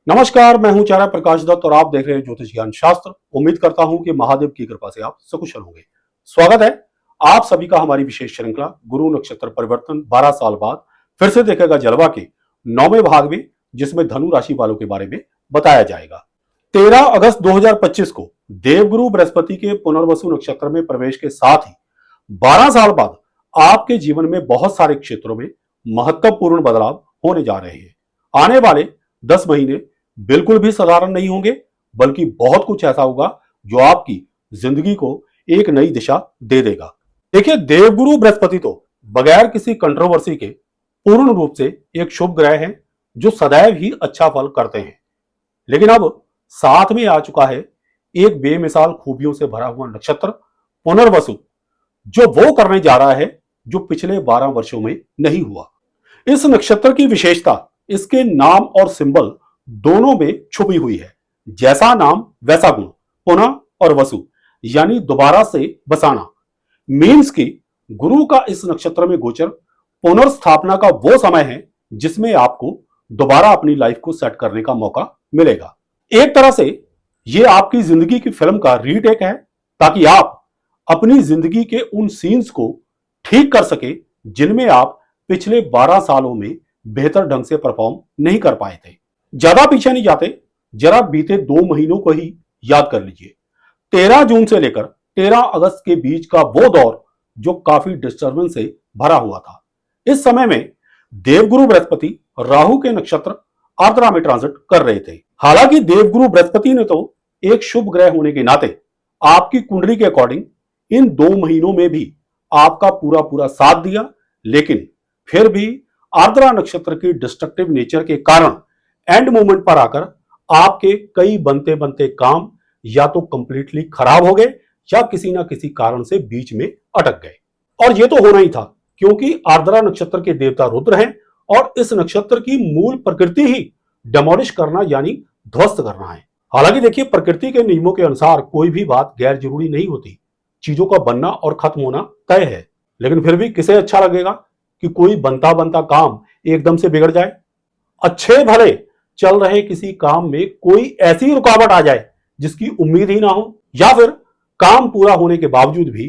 नमस्कार, मैं हूं चारा प्रकाश दत्त और आप देख रहे हैं ज्योतिष ज्ञान शास्त्र। उम्मीद करता हूं कि महादेव की कृपा से आप सकुशल होंगे। स्वागत है आप सभी का हमारी विशेष श्रृंखला गुरु नक्षत्र परिवर्तन 12 साल बाद फिर से देखेगा जलवा के 9वें भाग में, जिसमें धनु राशि वालों के बारे में बताया जाएगा। 13 अगस्त 2025 को देवगुरु बृहस्पति के पुनर्वसु नक्षत्र में प्रवेश के साथ ही 12 साल बाद आपके जीवन में बहुत सारे क्षेत्रों में महत्वपूर्ण बदलाव होने जा रहे हैं। आने वाले 10 महीने बिल्कुल भी साधारण नहीं होंगे, बल्कि बहुत कुछ ऐसा होगा जो आपकी जिंदगी को एक नई दिशा दे देगा। देखिए, देवगुरु बृहस्पति तो बगैर किसी कंट्रोवर्सी के पूर्ण रूप से एक शुभ ग्रह है जो सदैव ही अच्छा फल करते हैं। लेकिन अब साथ में आ चुका है एक बेमिसाल खूबियों से भरा हुआ नक्षत्र पुनर्वसु, जो वो करने जा रहा है जो पिछले 12 वर्षों में नहीं हुआ। इस नक्षत्र की विशेषता इसके नाम और सिंबल दोनों में छुपी हुई है। जैसा नाम वैसा गुण, पुनः और वसु यानी दोबारा से बसाना। मीन्स की गुरु का इस नक्षत्र में गोचर पुनर्स्थापना का वो समय है जिसमें आपको दोबारा अपनी लाइफ को सेट करने का मौका मिलेगा। एक तरह से ये आपकी जिंदगी की फिल्म का रीटेक है, ताकि आप अपनी जिंदगी के उन सीन्स को ठीक कर सके जिनमें आप पिछले 12 सालों में बेहतर ढंग से परफॉर्म नहीं कर पाए थे। ज्यादा पीछे नहीं जाते, जरा बीते 2 महीनों को ही याद कर लीजिए। 13 जून से लेकर 13 अगस्त के बीच का वो दौर जो काफी डिस्टर्बेंस से भरा हुआ था। इस समय में देवगुरु बृहस्पति राहु के नक्षत्र आर्द्रा में ट्रांजिट कर रहे थे। हालांकि देवगुरु बृहस्पति ने तो एक शुभ ग्रह होने के नाते आपकी कुंडली के अकॉर्डिंग इन 2 महीनों में भी आपका पूरा पूरा साथ दिया, लेकिन फिर भी आर्द्रा नक्षत्र की डिस्ट्रक्टिव नेचर के कारण एंड मोमेंट पर आकर आपके कई बनते बनते काम या तो कंप्लीटली खराब हो गए या किसी ना किसी कारण से बीच में अटक गए। और ये तो होना ही था, क्योंकि आर्द्रा नक्षत्र के देवता रुद्र हैं और इस नक्षत्र की मूल प्रकृति ही डेमोलिश करना यानी ध्वस्त करना है। हालांकि देखिए, प्रकृति के नियमों के अनुसार कोई भी बात गैर जरूरी नहीं होती। चीजों का बनना और खत्म होना तय है, लेकिन फिर भी किसे अच्छा लगेगा कि कोई बनता बनता काम एकदम से बिगड़ जाए। अच्छे भले चल रहे किसी काम में कोई ऐसी रुकावट आ जाए जिसकी उम्मीद ही ना हो, या फिर काम पूरा होने के बावजूद भी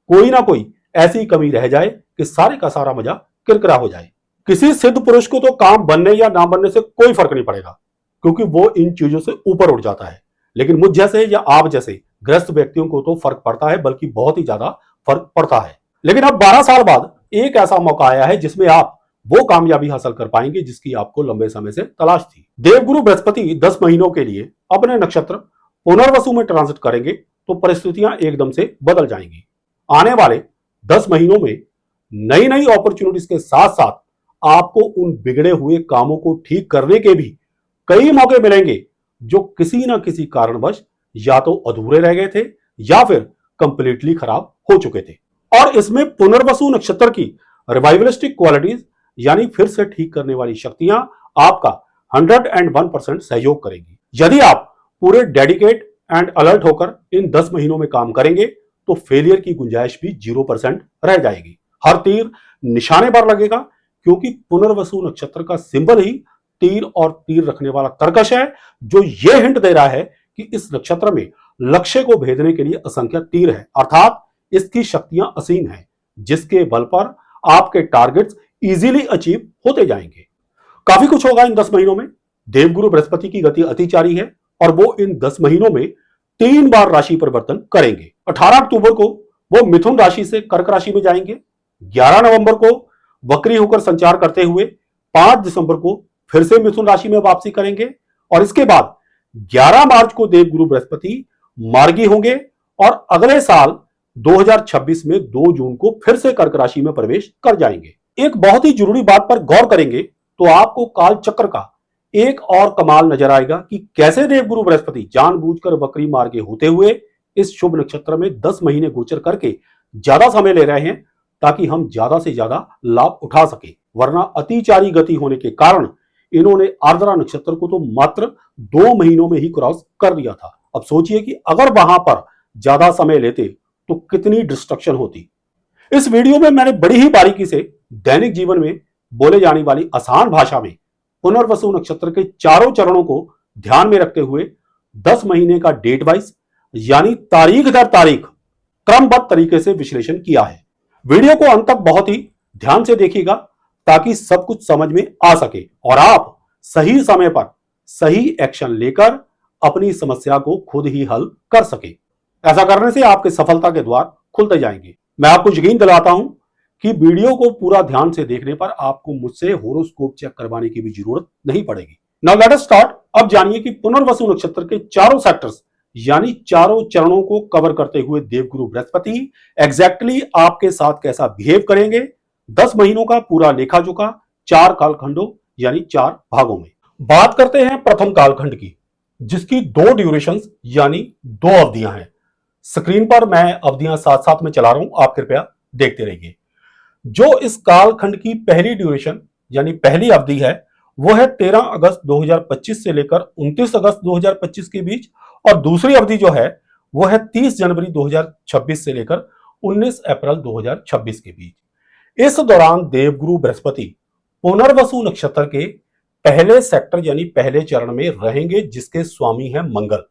कोई ना कोई ऐसी कमी रह जाए कि सारे का सारा मजा किरकिरा हो जाए। किसी सिद्ध पुरुष को तो काम बनने या ना बनने से कोई फर्क नहीं पड़ेगा, क्योंकि वो इन चीजों से ऊपर उठ जाता है। लेकिन मुझ जैसे या आप जैसे ग्रस्त व्यक्तियों को तो फर्क पड़ता है, बल्कि बहुत ही ज्यादा फर्क पड़ता है। लेकिन अब 12 साल बाद एक ऐसा मौका आया है जिसमें आप वो कामयाबी हासिल कर पाएंगे जिसकी आपको लंबे समय से तलाश थी। देवगुरु बृहस्पति 10 महीनों के लिए अपने नक्षत्र पुनर्वसु में ट्रांजिट करेंगे तो परिस्थितियां एकदम से बदल जाएंगी। आने वाले 10 महीनों में नई नई अपॉर्चुनिटीज के साथ साथ आपको उन बिगड़े हुए कामों को ठीक करने के भी कई मौके मिलेंगे जो किसी ना किसी कारणवश या तो अधूरे रह गए थे या फिर कंप्लीटली खराब हो चुके थे। और इसमें पुनर्वसु नक्षत्र की रिवाइवलिस्टिक क्वालिटीज यानी फिर से ठीक करने वाली शक्तियां आपका 101% सहयोग करेंगी। यदि आप पूरे डेडिकेट एंड अलर्ट होकर इन 10 महीनों में काम करेंगे तो फेलियर की गुंजाइश भी 0% रह जाएगी। हर तीर निशाने पर लगेगा, क्योंकि पुनर्वसु नक्षत्र का सिंबल ही तीर और तीर रखने वाला तरकश है, जो यह हिंट दे रहा है कि इस नक्षत्र में लक्ष्य को भेदने के लिए असंख्य तीर है, अर्थात इसकी शक्तियां असीम हैं, जिसके बल पर आपके टारगेट्स इजीली अचीव होते जाएंगे। काफी कुछ होगा इन 10 महीनों में। देवगुरु बृहस्पति की गति अतिचारी है और वो इन 10 महीनों में 3 बार राशि परिवर्तन करेंगे। 18 अक्टूबर को वो मिथुन राशि से कर्क राशि में जाएंगे, 11 नवंबर को वक्री होकर संचार करते हुए 5 दिसंबर को फिर से मिथुन राशि में वापसी करेंगे, और इसके बाद 11 मार्च को देवगुरु बृहस्पति मार्गी होंगे और अगले साल 2026 में 2 जून को फिर से कर्क राशि में प्रवेश कर जाएंगे। एक बहुत ही जरूरी बात पर गौर करेंगे तो आपको काल चक्र का एक और कमाल नजर आएगा कि कैसे देवगुरु बृहस्पति जानबूझकर वक्री मार्गे होते हुए इस शुभ नक्षत्र में 10 महीने गोचर करके ज्यादा समय ले रहे हैं, ताकि हम ज्यादा से ज्यादा लाभ उठा सके। वरना अतिचारी गति होने के कारण इन्होंने आर्द्रा नक्षत्र को तो मात्र 2 महीनों में ही क्रॉस कर दिया था। अब सोचिए कि अगर वहां पर ज्यादा समय लेते तो कितनी डिस्ट्रक्शन होती। इस वीडियो में मैंने बड़ी ही बारीकी से दैनिक जीवन में बोले जाने वाली आसान भाषा में पुनर्वसु नक्षत्र के चारों चरणों को ध्यान में रखते हुए 10 महीने का डेट वाइज यानी तारीख दर तारीख क्रमबद्ध तरीके से विश्लेषण किया है। वीडियो को अंत तक बहुत ही ध्यान से देखिएगा ताकि सब कुछ समझ में आ सके और आप सही समय पर सही एक्शन लेकर अपनी समस्या को खुद ही हल कर सके। ऐसा करने से आपके सफलता के द्वार खुलते जाएंगे। मैं आपको यकीन दिलाता हूं कि वीडियो को पूरा ध्यान से देखने पर आपको मुझसे होरोस्कोप चेक करवाने की भी जरूरत नहीं पड़ेगी। Now let us start. अब जानिए कि पुनर्वसु नक्षत्र के चारों सेक्टर्स यानी चारों चरणों को कवर करते हुए देवगुरु बृहस्पति एग्जैक्टली आपके साथ कैसा बिहेव करेंगे 10 महीनों का पूरा लेखा जोखा 4 कालखंडों यानी 4 भागों में। बात करते हैं प्रथम कालखंड की, जिसकी 2 ड्यूरेशंस यानी 2 अवधियां हैं। स्क्रीन पर मैं अवधियां साथ साथ में चला रहा हूं, आप कृपया देखते रहिए। जो इस कालखंड की पहली ड्यूरेशन यानी पहली अवधि है वो है 13 अगस्त 2025 से लेकर 29 अगस्त 2025 के बीच, और दूसरी अवधि जो है वो है 30 जनवरी 2026 से लेकर 19 अप्रैल 2026 के बीच। इस दौरान देवगुरु बृहस्पति पुनर्वसु नक्षत्र के पहले सेक्टर यानी पहले चरण में रहेंगे, जिसके स्वामी है मंगल।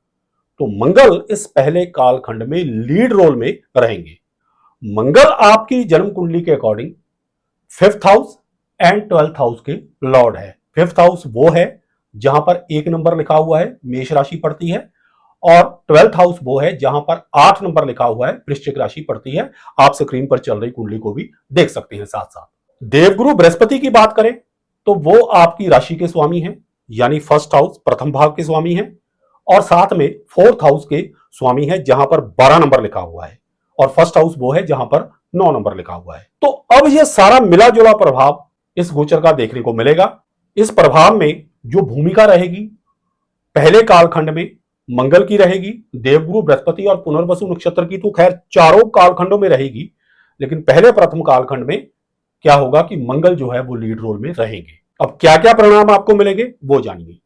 तो मंगल इस पहले कालखंड में लीड रोल में रहेंगे। मंगल आपकी जन्म कुंडली के according 5th house and 12th house के लॉर्ड है। 5th हाउस वो है जहां पर 1 नंबर लिखा हुआ है मेष राशि पड़ती है, और 12th हाउस वो है जहां पर 8 नंबर लिखा हुआ है वृश्चिक राशि पड़ती है। आप स्क्रीन पर चल रही कुंडली को भी देख सकते हैं साथ साथ। देवगुरु बृहस्पति की बात करें तो वो आपकी राशि के स्वामी हैं, यानी 1st हाउस प्रथम भाव के स्वामी हैं, और साथ में 4th हाउस के स्वामी है जहां पर 12 नंबर लिखा हुआ है, और 1st हाउस वो है जहां पर 9 नंबर लिखा हुआ है। तो अब ये सारा मिला जुला प्रभाव इस गोचर का देखने को मिलेगा। इस प्रभाव में जो भूमिका रहेगी पहले कालखंड में मंगल की रहेगी, देवगुरु बृहस्पति और पुनर्वसु नक्षत्र की तो खैर चारों कालखंडों में रहेगी, लेकिन पहले प्रथम कालखंड में क्या होगा कि मंगल जो है वो लीड रोल में रहेंगे। अब क्या क्या परिणाम आपको मिलेंगे वो जानिए।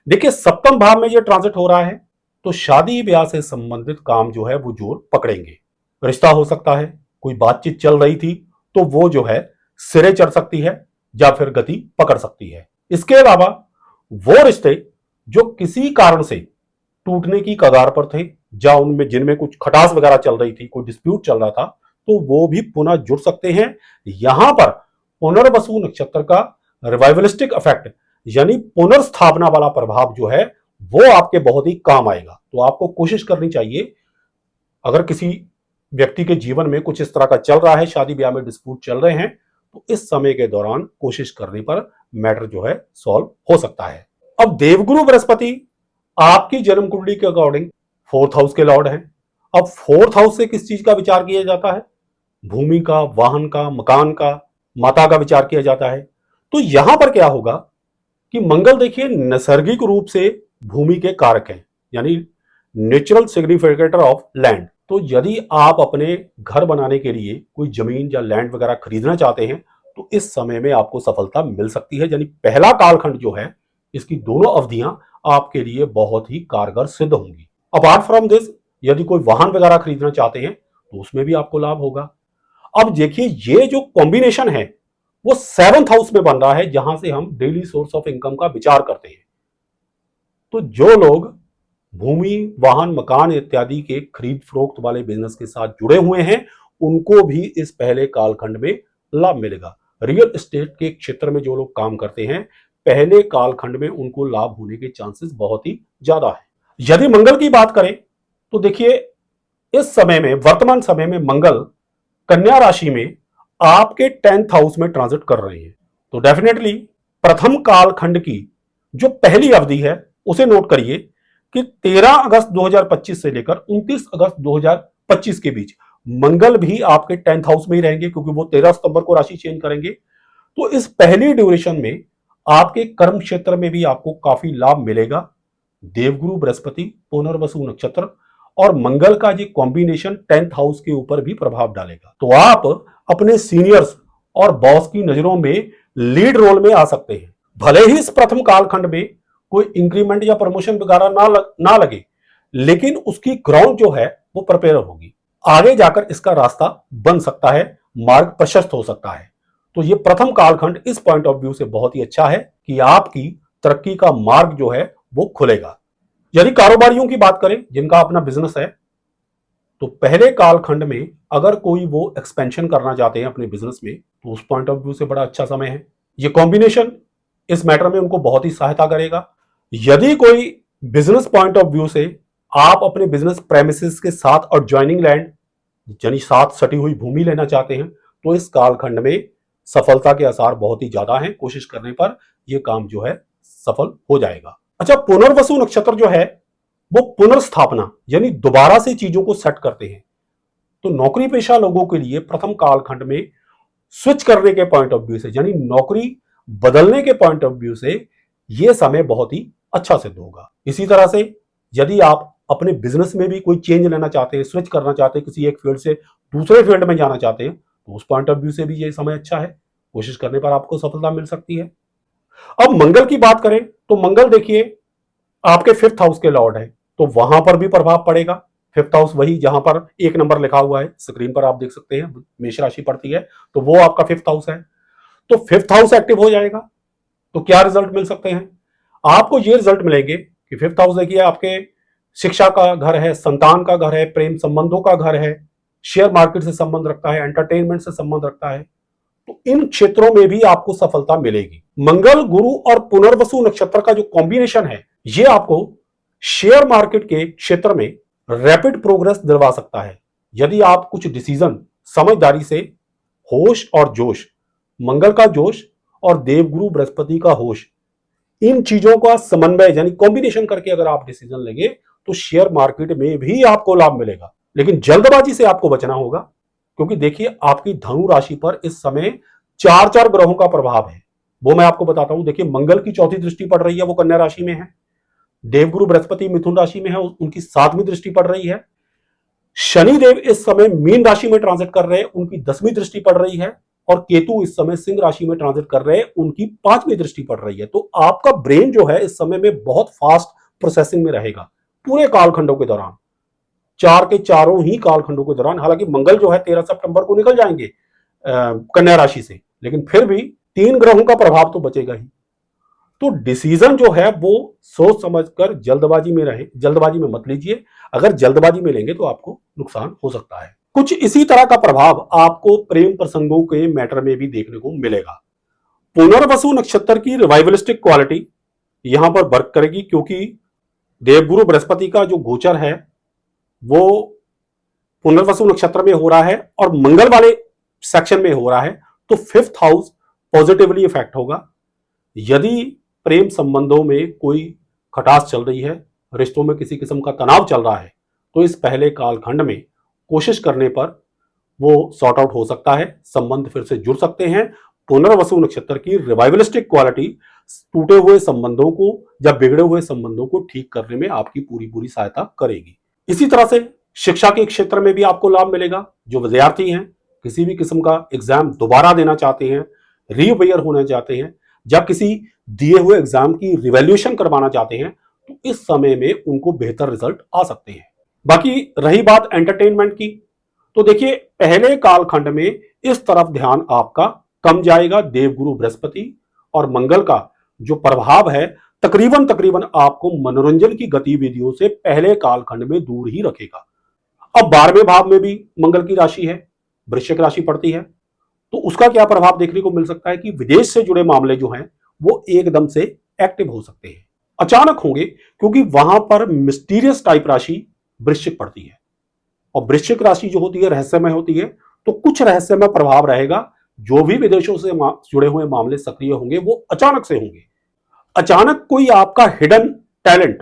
देखिए, सप्तम भाव में ये ट्रांजिट हो रहा है तो शादी ब्याह से संबंधित काम जो है वो जोर पकड़ेंगे। रिश्ता हो सकता है, कोई बातचीत चल रही थी तो वो जो है सिरे चढ़ सकती है या फिर गति पकड़ सकती है। इसके अलावा वो रिश्ते जो किसी कारण से टूटने की कगार पर थे या उनमें जिनमें कुछ खटास वगैरह चल रही थी, कोई डिस्प्यूट चल रहा था, तो वो भी पुनः जुड़ सकते हैं। यहां पर पुनर्वसु नक्षत्र का रिवाइवलिस्टिक इफेक्ट यानी पुनर्स्थापना वाला प्रभाव जो है वो आपके बहुत ही काम आएगा। तो आपको कोशिश करनी चाहिए, अगर किसी व्यक्ति के जीवन में कुछ इस तरह का चल रहा है, शादी ब्याह में डिस्प्यूट चल रहे हैं, तो इस समय के दौरान कोशिश करने पर मैटर जो है सॉल्व हो सकता है। अब देवगुरु बृहस्पति आपकी जन्म कुंडली के अकॉर्डिंग 4th हाउस के लॉर्ड हैं। अब 4th हाउस से किस चीज का विचार किया जाता है? भूमि का, वाहन का, मकान का, माता का विचार किया जाता है। तो यहां पर क्या होगा कि मंगल देखिए नैसर्गिक रूप से भूमि के कारक हैं, यानी नेचुरल सिग्निफिकेटर ऑफ लैंड। तो यदि आप अपने घर बनाने के लिए कोई जमीन या लैंड वगैरह खरीदना चाहते हैं तो इस समय में आपको सफलता मिल सकती है। यानी पहला कालखंड जो है इसकी दोनों अवधियां आपके लिए बहुत ही कारगर सिद्ध होंगी। अपार्ट फ्रॉम दिस, यदि कोई वाहन वगैरह खरीदना चाहते हैं तो उसमें भी आपको लाभ होगा। अब देखिए, ये जो कॉम्बिनेशन है वो 7th हाउस में बन रहा है, जहां से हम डेली सोर्स ऑफ इनकम का विचार करते हैं। तो जो लोग भूमि, वाहन, मकान इत्यादि के खरीद फरोख्त वाले बिजनेस के साथ जुड़े हुए हैं उनको भी इस पहले कालखंड में लाभ मिलेगा। रियल एस्टेट के क्षेत्र में जो लोग काम करते हैं पहले कालखंड में उनको लाभ होने के चांसेस बहुत ही ज्यादा है। यदि मंगल की बात करें तो देखिए, इस समय में, वर्तमान समय में मंगल कन्या राशि में आपके 10th हाउस में ट्रांजिट कर रहे हैं। तो डेफिनेटली प्रथम कालखंड की जो पहली अवधि है उसे नोट करिए कि 13 अगस्त 2025 से लेकर 29 अगस्त 2025 के बीच मंगल भी आपके 10th हाउस में ही रहेंगे, क्योंकि वो 13 सितंबर को राशि चेंज करेंगे। तो इस पहली ड्यूरेशन में आपके कर्म क्षेत्र में भी आपको काफी लाभ मिलेगा। देवगुरु बृहस्पति, पुनर्वसु नक्षत्र और मंगल का ये कॉम्बिनेशन 10th हाउस के ऊपर भी प्रभाव डालेगा। तो आप अपने सीनियर्स और बॉस की नजरों में लीड रोल में आ सकते हैं। भले ही इस प्रथम कालखंड में कोई इंक्रीमेंट या प्रमोशन वगैरह ना लगे, लेकिन उसकी ग्राउंड जो है वो प्रिपेयर होगी। आगे जाकर इसका रास्ता बन सकता है, मार्ग प्रशस्त हो सकता है। तो ये प्रथम कालखंड इस पॉइंट ऑफ व्यू से बहुत ही अच्छा है कि आपकी तरक्की का मार्ग जो है वो खुलेगा। यदि कारोबारियों की बात करें जिनका अपना बिजनेस है, तो पहले कालखंड में अगर कोई वो एक्सपेंशन करना चाहते हैं अपने बिजनेस में, तो उस पॉइंट ऑफ व्यू से बड़ा अच्छा समय है। ये कॉम्बिनेशन इस मैटर में उनको बहुत ही सहायता करेगा। यदि कोई बिजनेस पॉइंट ऑफ व्यू से आप अपने बिजनेस प्रेमिसेस के साथ और ज्वाइनिंग लैंड यानी साथ सटी हुई भूमि लेना चाहते हैं, तो इस कालखंड में सफलता के आसार बहुत ही ज्यादा हैं। कोशिश करने पर यह काम जो है सफल हो जाएगा। अच्छा, पुनर्वसु नक्षत्र जो है वो पुनर्स्थापना यानी दोबारा से चीजों को सेट करते हैं। तो नौकरी पेशा लोगों के लिए प्रथम कालखंड में स्विच करने के पॉइंट ऑफ व्यू से यानी नौकरी बदलने के पॉइंट ऑफ व्यू से यह समय बहुत ही अच्छा सिद्ध होगा। इसी तरह से यदि आप अपने बिजनेस में भी कोई चेंज लेना चाहते हैं, स्विच करना चाहते हैं, किसी एक फील्ड से दूसरे फील्ड में जाना चाहते हैं, तो उस पॉइंट ऑफ व्यू से भी यह समय अच्छा है। कोशिश करने पर आपको सफलता मिल सकती है। अब मंगल की बात करें तो मंगल देखिए आपके 5th हाउस के लॉर्ड है, तो वहां पर भी प्रभाव पड़ेगा। 5th हाउस वही जहां पर 1 नंबर लिखा हुआ है, स्क्रीन पर आप देख सकते हैं मेष राशि पड़ती है, तो वो आपका 5th हाउस है। तो 5th हाउस एक्टिव हो जाएगा तो क्या रिजल्ट मिल सकते हैं आपको? ये रिजल्ट मिलेंगे कि 5th हाउस देखिए आपके शिक्षा का घर है, संतान का घर है, प्रेम संबंधों का घर है, शेयर मार्केट से संबंध रखता है, एंटरटेनमेंट से संबंध रखता है। तो इन क्षेत्रों में भी आपको सफलता मिलेगी। मंगल, गुरु और पुनर्वसु नक्षत्र का जो कॉम्बिनेशन है ये आपको शेयर मार्केट के क्षेत्र में रैपिड प्रोग्रेस दिलवा सकता है। यदि आप कुछ डिसीजन समझदारी से, होश और जोश, मंगल का जोश और देवगुरु बृहस्पति का होश, इन चीजों का समन्वय यानी कॉम्बिनेशन करके अगर आप डिसीजन लेंगे तो शेयर मार्केट में भी आपको लाभ मिलेगा। लेकिन जल्दबाजी से आपको बचना होगा, क्योंकि देखिए आपकी धनु राशि पर इस समय 4 ग्रहों का प्रभाव है। वो मैं आपको बताता हूं। देखिए मंगल की 4थी दृष्टि पड़ रही है, वो कन्या राशि में है। देवगुरु बृहस्पति मिथुन राशि में है, उनकी 7वीं दृष्टि पड़ रही है। शनिदेव इस समय मीन राशि में ट्रांजिट कर रहे हैं, उनकी 10वीं दृष्टि पड़ रही है। और केतु इस समय सिंह राशि में ट्रांजिट कर रहे हैं, उनकी 5वीं दृष्टि पड़ रही है। तो आपका ब्रेन जो है इस समय में बहुत फास्ट प्रोसेसिंग में रहेगा पूरे कालखंडों के दौरान, 4 के चारों ही कालखंडों के दौरान। हालांकि मंगल जो है 13 सितंबर को निकल जाएंगे कन्या राशि से, लेकिन फिर भी 3 ग्रहों का प्रभाव तो बचेगा ही। तो डिसीजन जो है वो सोच समझकर जल्दबाजी में रहे, जल्दबाजी में मत लीजिए। अगर जल्दबाजी में लेंगे तो आपको नुकसान हो सकता है। कुछ इसी तरह का प्रभाव आपको प्रेम प्रसंगों के मैटर में भी देखने को मिलेगा। पुनर्वसु नक्षत्र की रिवाइवलिस्टिक क्वालिटी यहां पर वर्क करेगी, क्योंकि देवगुरु बृहस्पति का जो गोचर है वो पुनर्वसु नक्षत्र में हो रहा है और मंगल वाले सेक्शन में हो रहा है, तो 5th हाउस पॉजिटिवली इफेक्ट होगा। यदि प्रेम संबंधों में कोई खटास चल रही है, रिश्तों में किसी किस्म का तनाव चल रहा है, तो इस पहले कालखंड में कोशिश करने पर वो सॉर्ट आउट हो सकता है, संबंध फिर से जुड़ सकते हैं। पुनर्वसु नक्षत्र की रिवाइवलिस्टिक क्वालिटी टूटे हुए संबंधों को या बिगड़े हुए संबंधों को ठीक करने में आपकी पूरी सहायता करेगी। इसी तरह से शिक्षा के क्षेत्र में भी आपको लाभ मिलेगा। जो विद्यार्थी हैं, किसी भी किस्म का एग्जाम दोबारा देना चाहते हैं, रीअपियर होना चाहते हैं या किसी दिए हुए एग्जाम की रिवैल्यूएशन करवाना चाहते हैं, तो इस समय में उनको बेहतर रिजल्ट आ सकते हैं। बाकी रही बात एंटरटेनमेंट की, तो देखिए पहले कालखंड में इस तरफ ध्यान आपका कम जाएगा। देवगुरु बृहस्पति और मंगल का जो प्रभाव है तकरीबन आपको मनोरंजन की गतिविधियों से पहले कालखंड में दूर ही रखेगा। अब 12वें भाव में भी मंगल की राशि है, वृश्चिक राशि पड़ती है, तो उसका क्या प्रभाव देखने को मिल सकता है कि विदेश से जुड़े मामले जो हैं वो एकदम से एक्टिव हो सकते हैं, अचानक होंगे, क्योंकि वहां पर मिस्टीरियस टाइप राशि वृश्चिक पड़ती है। और वृश्चिक राशि जो होती है रहस्यमय होती है, तो कुछ रहस्यमय प्रभाव रहेगा। जो भी विदेशों से जुड़े हुए मामले सक्रिय होंगे वो अचानक से होंगे। अचानक कोई आपका हिडन टैलेंट,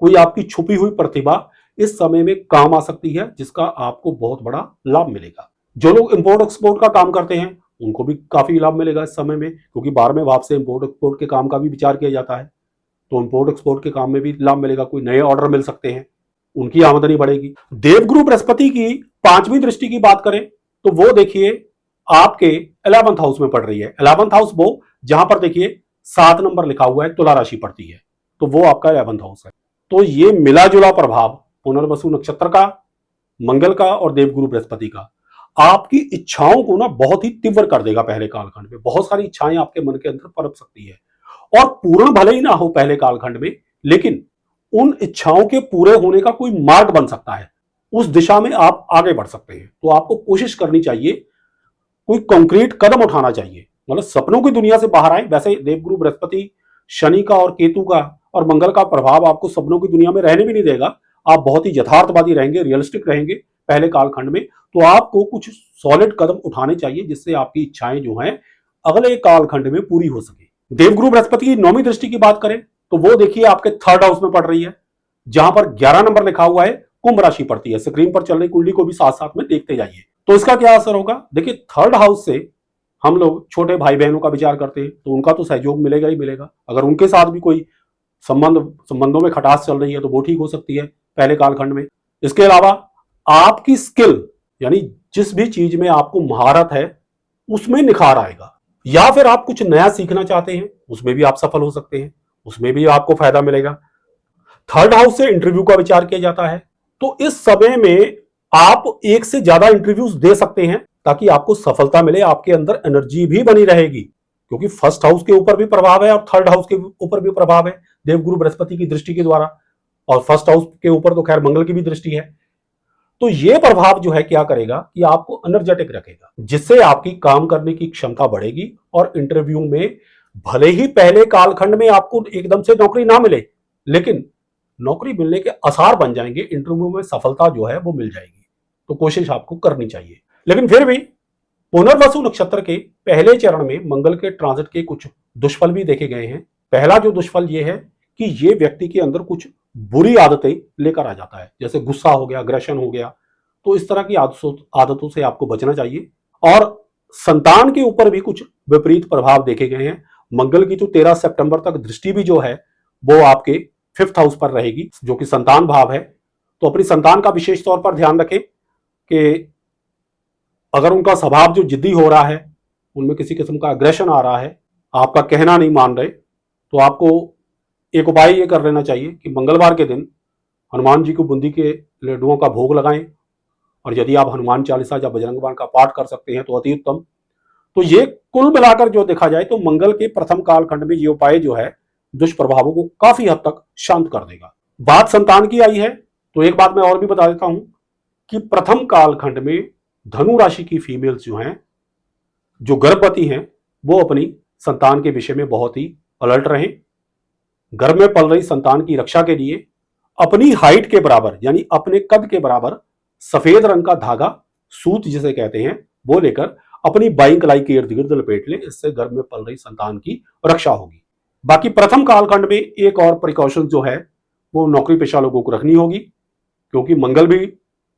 कोई आपकी छुपी हुई प्रतिभा इस समय में काम आ सकती है, जिसका आपको बहुत बड़ा लाभ मिलेगा। जो लोग इंपोर्ट एक्सपोर्ट का काम करते हैं उनको भी काफी लाभ मिलेगा इस समय में, क्योंकि 12वें भाव से इंपोर्ट एक्सपोर्ट के काम का भी विचार किया जाता है, तो इंपोर्ट एक्सपोर्ट के काम में भी लाभ मिलेगा। कोई नए ऑर्डर मिल सकते हैं, उनकी आमदनी बढ़ेगी। देवगुरु बृहस्पति की 5वीं दृष्टि की बात करें तो वो देखिए आपके 11th हाउस में पड़ रही है। 11th हाउस वो जहां पर देखिए 7 नंबर लिखा हुआ है, तुला राशि पड़ती है, तो वो आपका 11th हाउस है। तो ये मिला जुला प्रभाव पुनर्वसु नक्षत्र का, मंगल का और देवगुरु बृहस्पति का आपकी इच्छाओं को ना बहुत ही तीव्र कर देगा। पहले कालखंड में बहुत सारी इच्छाएं आपके मन के अंदर पनप सकती है और पूर्ण भले ही ना हो पहले कालखंड में, लेकिन उन इच्छाओं के पूरे होने का कोई मार्ग बन सकता है, उस दिशा में आप आगे बढ़ सकते हैं। तो आपको कोशिश करनी चाहिए, कोई कंक्रीट कदम उठाना चाहिए, मतलब सपनों की दुनिया से बाहर आए। वैसे देवगुरु बृहस्पति, शनि का और केतु का और मंगल का प्रभाव आपको सपनों की दुनिया में रहने भी नहीं देगा। आप बहुत ही यथार्थवादी रहेंगे, रियलिस्टिक रहेंगे पहले कालखंड में। तो आपको कुछ सॉलिड कदम उठाने चाहिए जिससे आपकी इच्छाएं जो हैं अगले कालखंड में पूरी हो सके। देवगुरु बृहस्पति की 9वीं दृष्टि की बात करें तो वो देखिए आपके 3rd हाउस में पड़ रही है, जहां पर 11 नंबर लिखा हुआ है, कुंभ राशि पड़ती है। स्क्रीन पर चल रही कुंडली को भी साथ साथ में देखते जाइए। तो इसका क्या असर होगा? देखिए 3rd हाउस से हम लोग छोटे भाई बहनों का विचार करते हैं तो उनका तो सहयोग मिलेगा ही मिलेगा। अगर उनके साथ भी कोई संबंधों में खटास चल रही है तो वो ठीक हो सकती है पहले कालखंड में। इसके अलावा आपकी स्किल, यानी जिस भी चीज में आपको महारत है उसमें निखार आएगा, या फिर आप कुछ नया सीखना चाहते हैं उसमें भी आप सफल हो सकते हैं, उसमें भी आपको फायदा मिलेगा। 3rd हाउस से इंटरव्यू का विचार किया जाता है, तो इस समय में आप एक से ज्यादा इंटरव्यूज दे सकते हैं ताकि आपको सफलता मिले। आपके अंदर एनर्जी भी बनी रहेगी, क्योंकि 1st हाउस के ऊपर भी प्रभाव है और 3rd हाउस के ऊपर भी प्रभाव है देवगुरु बृहस्पति की दृष्टि के द्वारा, और 1st हाउस के ऊपर तो खैर मंगल की भी दृष्टि है। तो ये प्रभाव जो है क्या करेगा कि आपको एनर्जेटिक रखेगा, जिससे आपकी काम करने की क्षमता बढ़ेगी। और इंटरव्यू में भले ही पहले कालखंड में आपको एकदम से नौकरी ना मिले, लेकिन नौकरी मिलने के आसार बन जाएंगे, इंटरव्यू में सफलता जो है वो मिल जाएगी। तो कोशिश आपको करनी चाहिए। लेकिन फिर भी पुनर्वसु नक्षत्र के पहले चरण में मंगल के ट्रांजिट के कुछ दुष्फल भी देखे गए हैं। पहला जो दुष्फल ये है कि ये व्यक्ति के अंदर कुछ बुरी आदतें लेकर आ जाता है, जैसे गुस्सा हो गया, अग्रेशन हो गया। तो इस तरह की आदतों से आपको बचना चाहिए। और संतान के ऊपर भी कुछ विपरीत प्रभाव देखे गए हैं। मंगल की जो 13 सितंबर तक दृष्टि भी जो है वो आपके 5th हाउस पर रहेगी, जो कि संतान भाव है। तो अपनी संतान का विशेष तौर पर ध्यान रखें कि अगर उनका स्वभाव जो जिद्दी हो रहा है, उनमें किसी किस्म का अग्रेशन आ रहा है, आपका कहना नहीं मान रहे, तो आपको एक उपाय ये कर लेना चाहिए कि मंगलवार के दिन हनुमान जी को बूंदी के लड्डुओं का भोग लगाएं। और यदि आप हनुमान चालीसा या बजरंग बाण का पाठ कर सकते हैं तो अति उत्तम। तो ये कुल मिलाकर जो देखा जाए तो मंगल के प्रथम कालखंड में ये उपाय जो है दुष्प्रभावों को काफी हद तक शांत कर देगा। बात संतान की आई है तो एक बात मैं और भी बता देता हूं कि प्रथम कालखंड में धनु राशि की फीमेल्स जो हैं, जो गर्भवती हैं, वो अपनी संतान के विषय में बहुत ही अलर्ट रहें। गर्भ में पल रही संतान की रक्षा के लिए अपनी हाइट के बराबर, यानी अपने कद के बराबर सफेद रंग का धागा, सूत जिसे कहते हैं, वो लेकर अपनी बाईं कलाई के इर्द गिर्द लपेट लें। इससे गर्भ में पल रही संतान की रक्षा होगी। बाकी प्रथम कालखंड में एक और प्रिकॉशन जो है वो नौकरी पेशा लोगों को रखनी होगी, क्योंकि मंगल भी